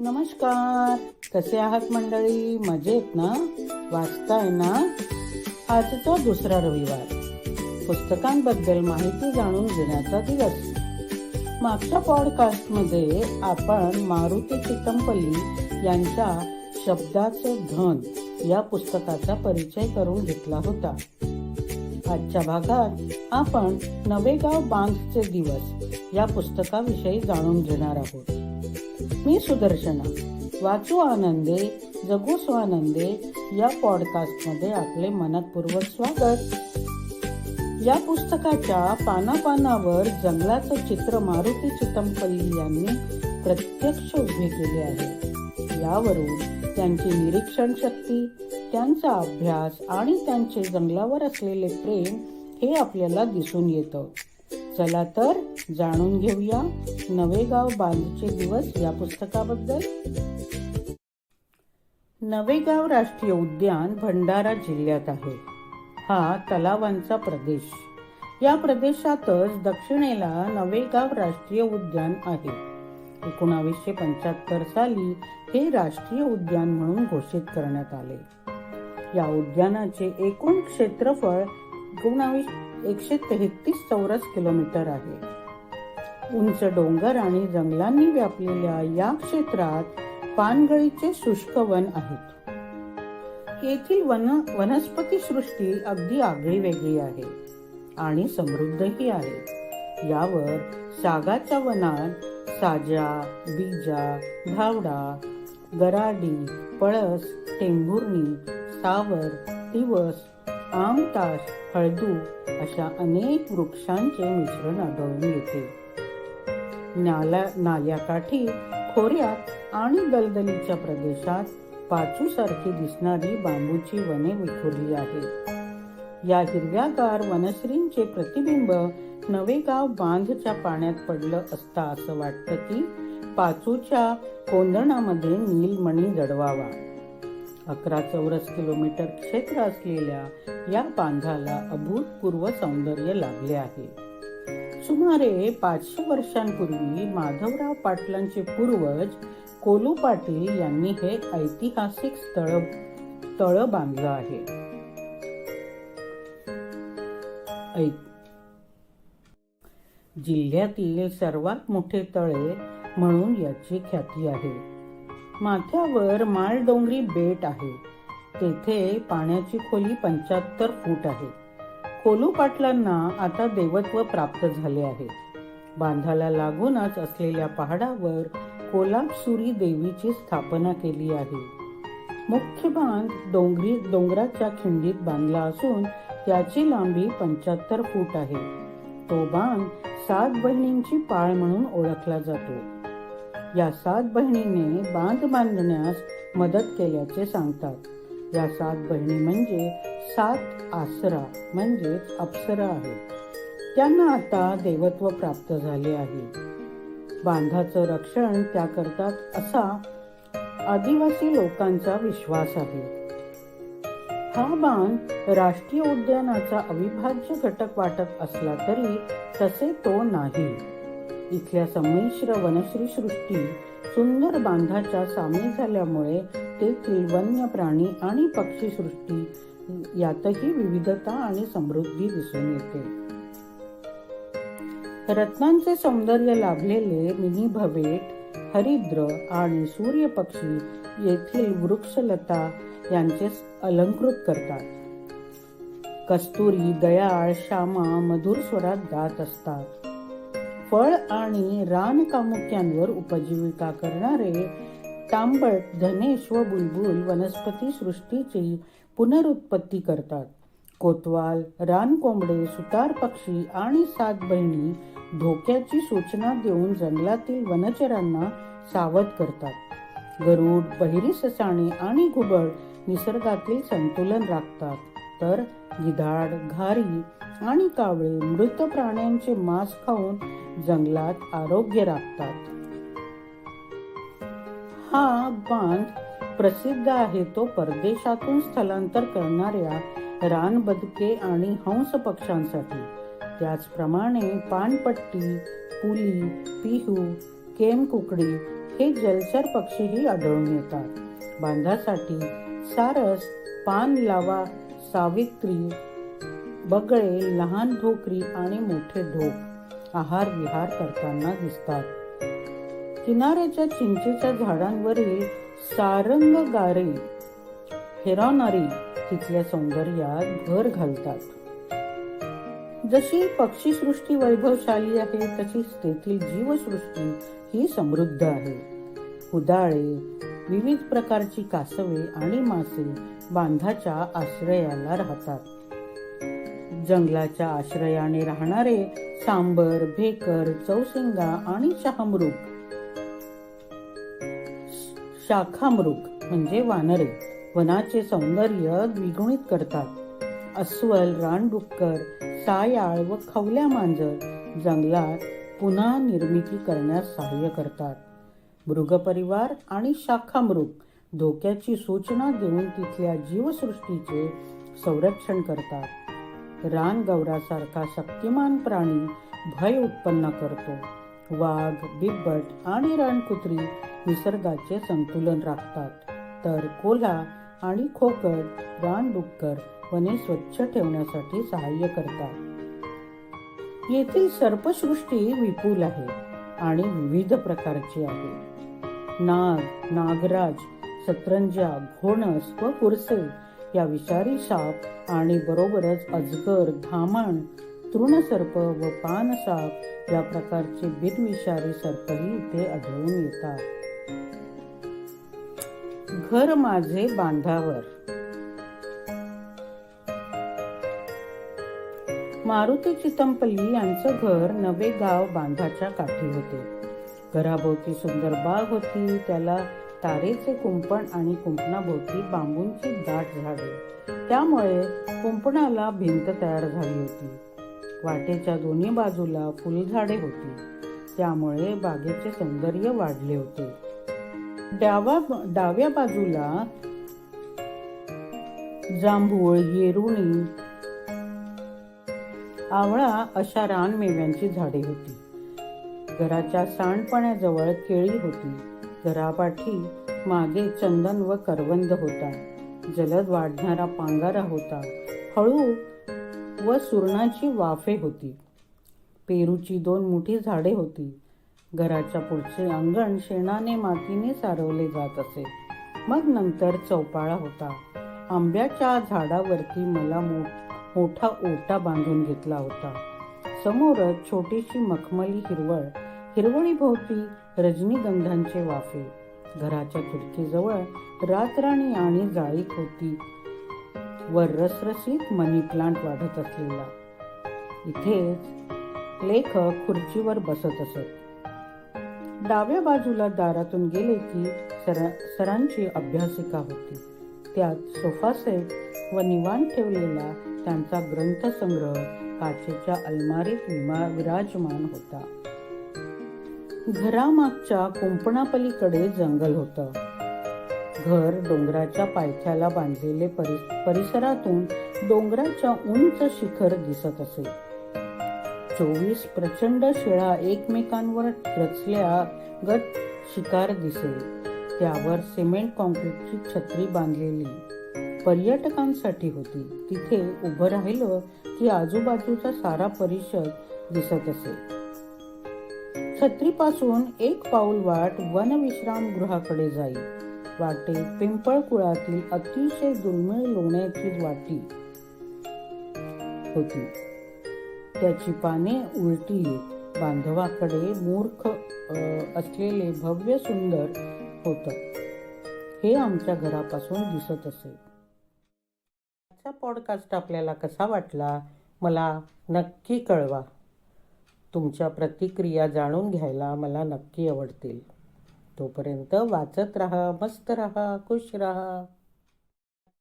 नमस्कार. कसे आहात मंडळी? मजेत ना? वाचताय ना? आजचा दुसरा रविवार, पुस्तकांबद्दल माहिती जाणून घेण्याचा दिवस. मागच्या पॉडकास्टमध्ये आपण मारुती चितमपल्ली यांच्या शब्दाचे धन या पुस्तकाचा परिचय करून घेतला होता. आजच्या भागात आपण नवेगाव बांधचे दिवस या पुस्तकाविषयी जाणून घेणार आहोत. मी सुदर्शना. वाचू आनंदे जगू स्वानंदे या पॉडकास्टमध्ये आपले मनपूर्वक स्वागत. या पुस्तकाच्या पानापानावर जंगलाचं चित्र मारुती चितमपल्ली यांनी प्रत्यक्ष उभे केले आहे. यावरून त्यांची निरीक्षण शक्ती, त्यांचा अभ्यास आणि त्यांचे जंगलावर असलेले प्रेम हे आपल्याला दिसून येतं. चला तर जाणून घेऊया नवेगाव बांधचे दिवस या पुस्तकाबद्दल. नवेगाव राष्ट्रीय उद्यान भंडारा जिल्ह्यात आहे. हा तलावांचा प्रदेश. या प्रदेशातच दक्षिणेला नवेगाव राष्ट्रीय उद्यान आहे. 1975 साली हे राष्ट्रीय उद्यान म्हणून घोषित करण्यात आले. या उद्यानाचे एकूण क्षेत्रफळ 133 चौरस किलोमीटर आहे. उंच डोंगर आणि जंगलांनी व्यापलेल्या या क्षेत्रात पानगळीचे शुष्क वन आहेत. येथील वनस्पती सृष्टी अगदी आगळी वेगळी आहे आणि समृद्धही आहे. यावर सागाच्या वनात साजा, बीजा, धावडा, गराडी, पळस, टेंभुर्णी, सावर, तिवस, आमतास, हळदू अशा अनेक वृक्षांचे मिश्रण आढळून येते. नाल्याकाठी, खोऱ्यात आणि दलदलीच्या प्रदेशात पाचूसारखी दिसणारी बांबूची वने विखुरली आहेत. या हिरव्यागार वनश्रींचे प्रतिबिंब नवेगाव बांधच्या पाण्यात पडलं असता असं वाटतं की पाचूच्या कोंदणामध्ये नीलमणी दडवावा. 11 चौरस किलोमीटर क्षेत्र असलेल्या या बांधाला अभूतपूर्व सौंदर्य लाभले आहे. सुमारे 500 वर्षांपूर्वी माधवराव पाटलांचे पूर्वज कोलू पाटील यांनी हे ऐतिहासिक तळ बांधलं आहे. जिल्ह्यातील सर्वात मोठे तळे म्हणून याची ख्याती आहे. माथ्यावर माळडोंगरी बेट आहे. तेथे पाण्याची खोली 75 फूट आहे. कोलू पाटलांना आता देवत्व प्राप्त झाले आहे. बांधाला लागूनच असलेल्या पहाडावर कोलाबसुरी देवीची स्थापना केली आहे. मुख्य बांध डोंगराच्या खिंडीत बांधला असून त्याची लांबी 75 फूट आहे. तो बांध 7 बहिणींची पाळ म्हणून ओळखला जातो. या 7 बहिणीने बांध बांधण्यास मदत केल्याचे सांगतात. या 7 बहिणी म्हणजे 7 आसरा म्हणजेच अप्सरा आहेत. त्यांना आता देवत्व प्राप्त झाले आहे. बांधाचं रक्षण त्या करतात असा आदिवासी लोकांचा विश्वास आहे. हा बांध राष्ट्रीय उद्यानाचा अविभाज्य घटक वाटत असला तरी तसे तो नाही. इथल्या संमिश्र वनश्री सृष्टी सुंदर बांधाच्या सामील झाल्यामुळे तेथील वन्य प्राणी आणि पक्षी सृष्टी यातही विविधता आणि समृद्धी दिसून येते. रत्नांचे सौंदर्य लाभलेले मिनी भवेट, हरिद्र आणि सूर्यपक्षी येथील वृक्षलता यांचे अलंकृत करतात. कस्तुरी, दयाळ, श्यामा मधुर स्वरात गात असतात. फळ आणि रान कामुक्यांवर उपजीविका करणारे तांबट, धनेश व बुलबुल वनस्पती सृष्टीची पुनरुत्पत्ती करतात. कोतवाल, रानकोंबडे, सुतार पक्षी आणि 7 बहिणी धोक्याची सूचना देऊन जंगलातील वनचरांना सावध करतात. गरुड, बहिरी ससाणे आणि घुबड निसर्गातील संतुलन राखतात, तर गिधाड, घारी आणि कावळे मृत प्राण्यांचे मांस खाऊन जंगलात आरोग्य राखतात. हा बांध प्रसिद्ध आहे तो परदेशातून स्थलांतर करणाऱ्या रानबदके आणि हंस पक्ष्यांसाठी. त्याचप्रमाणे पानपट्टी, पुली, पिहू, केमकुकडी हे जलचर पक्षीही आढळून येतात. बांधासाठी सारस, पान लावा, सावित्री, बगळे, लहान ढोकरी आणि मोठे ढोक आहार विहार करताना दिसतात. किनाऱ्याच्या चिंचेच्या झाडांवरील सारंग गारे हेरावणारी तिथल्या सौंदर्यात भर घालतात. जशी पक्षीसृष्टी वैभवशाली आहे तशीच तेथील जीवसृष्टी ही समृद्ध आहे. उदाळे, विविध प्रकारची कासवे आणि मासे बांधाच्या आश्रयाला राहतात. जंगलाच्या आश्रयाने राहणारे सांबर, भेकर, चौसिंगा आणि शाखामृग म्हणजे वानरे वनाचे सौंदर्य द्विगुणित करतात. अस्वल, रानडुक्कर, सायाळ व खवल्या मांजर जंगलात पुन्हा निर्मिती करण्यास सहाय्य करतात. मृगपरिवार आणि शाखामृग धोक्याची सूचना देऊन तिथल्या जीवसृष्टीचे संरक्षण करतात. रानगौरासारखा शक्तिमान प्राणी भय उत्पन्न करतो. वाघ, बिबट आणि रानकुत्री निसर्गाचे संतुलन राखतात, तर कोल्हा आणि खोकड, रानडुक्कर वने स्वच्छ ठेवण्यासाठी सहाय्य करतात. येथील सर्पसृष्टी विपुल आहे आणि विविध प्रकारची आहे. नाग, नागराज, सतरंजा, घोणस व कुरसे या विषारी साप आणि बरोबरच अजगर, धामण, तृणसर्प व पानसाप या प्रकारचे बिनविषारी सर्पही इथे आढळून येतात. घर माझे बांधावर. मारुती चितमपल्ली यांचं घर नवे गाव बांधाच्या काठी होते. घराभोवती सुंदर बाग होती. त्याला तारेचे कुंपण आणि कुंपणाभोवती बांबूंची दाट झाडे. त्यामुळे कुंपणाला भिंत तयार झाली होती. वाटेच्या दोन्ही बाजूला फुलझाडे होती. त्यामुळे बागेचे सौंदर्य वाढले होते. डाव्या बाजूला जांभूळ, येरुळी, आवळा अशा रानमेव्यांची झाडे होती. घराच्या सांडपाण्याजवळ केळी होती. घरापाठी मागे चंदन व करवंद होता. जलद वाढणारा पांगारा होता. हळू व सुरणाची वाफे होती. पेरूची 2 मोठी झाडे होती. घराच्या पुढचे अंगण शेणाने मातीने सारवले जात असे. मग नंतर चौपाळा होता. आंब्याच्या झाडावरती मला मोठा ओटा बांधून घेतला होता. समोरच छोटीशी मखमली हिरवळीभोवती रजनीगंधांचे वाफे. घराच्या खिडकीजवळ रातराणी आणि जाळीत होती व रसरशीत मनी प्लांट वाढत असलेला. इथेच लेखक खुर्चीवर बसत असत. डाव्या बाजूला दारातून गेले की सरांची अभ्यासिका होती. त्यात सोफा सेट व निवांत ठेवलेला त्यांचा ग्रंथसंग्रह काचेच्या अलमारीत विराजमान होता. घरामागच्या कुंपणापलीकडे जंगल होतं. घर डोंगराच्या पायथ्याला बांधलेले परिसरातून डोंगराच्या उंच शिखर दिसत असे. 24 प्रचंड शिळा एकमेकांवर रचल्यागत शिकार दिसेल. त्यावर सिमेंट कॉन्क्रीटची छत्री बांधलेली पर्यटकांसाठी होती. तिथे उभं राहिलं की आजूबाजूचा सारा परिसर दिसत असे. छत्रीपासून 1 पाऊल वाट वनविश्रामगृहाकडे जाई. वाटेत पिंपळकुळातील अतिशय दुर्मिळ लोण्याची वाटी होती. त्याची पाने उलटी बांधवाकडे मूर्ख असलेले भव्य सुंदर होतं. हे आमच्या घरापासून दिसत असे. आजचा पॉडकास्ट आपल्याला कसा वाटला मला नक्की कळवा. तुमच्या प्रतिक्रिया जाणून घ्यायला मला नक्की आवडतील. तोपर्यंत वाचत राहा, मस्त राहा, खुश राहा.